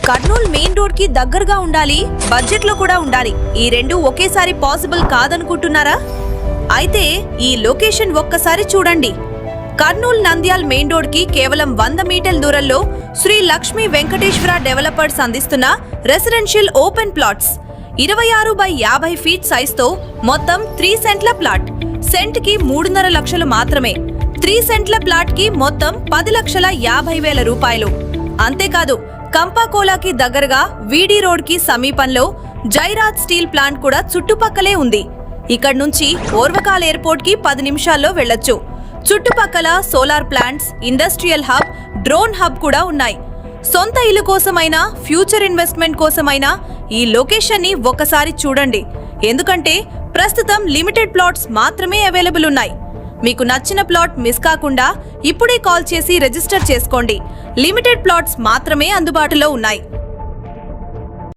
Kurnool main road కి దగ్గరగా ఉండాలి, బడ్జెట్ లో కూడా ఉండాలి. ఈ రెండు ఒకేసారి పాసిబుల్ కాదనుకుంటున్నారా? అయితే ఈ లొకేషన్ ఒక్కసారి చూడండి. కర్నూలు నంద్యాల్ మెయిన్ రోడ్ కి కేవలం 100 మీటర్ల దూరంలో శ్రీ లక్ష్మీ వెంకటేశ్వర డెవలపర్స్ అందిస్తున్న residential open plots 26/50 feet size తో మొత్తం 3 సెంట్ల ప్లాట్. సెంట్ కి 3.5 లక్షలు మాత్రమే. 3 సెంట్ల ప్లాట్ కి మొత్తం 10,50,000 రూపాయలు. అంతేకాదు కంపాకోలాకి దగ్గరగా వీడి రోడ్ కి సమీపంలో జైరాజ్ స్టీల్ ప్లాంట్ కూడా చుట్టుపక్కలే ఉంది. ఇక్కడ నుంచి ఓర్వకాల్ ఎయిర్పోర్ట్ కి 10 నిమిషాల్లో వెళ్లొచ్చు. చుట్టుపక్కల solar plants, industrial hub, drone hub కూడా ఉన్నాయి. సొంత ఇల్లు కోసమైనా, ఫ్యూచర్ ఇన్వెస్ట్మెంట్ కోసమైనా ఈ లొకేషన్ ని ఒక్కసారి చూడండి. ఎందుకంటే ప్రస్తుతం లిమిటెడ్ ప్లాట్స్ మాత్రమే అవైలబుల్ ఉన్నాయి. మీకు నచ్చిన ప్లాట్ మిస్ కాకుండా ఇప్పుడే కాల్ చేసి రిజిస్టర్ చేసుకోండి. లిమిటెడ్ ప్లాట్స్ మాత్రమే అందుబాటులో ఉన్నాయి.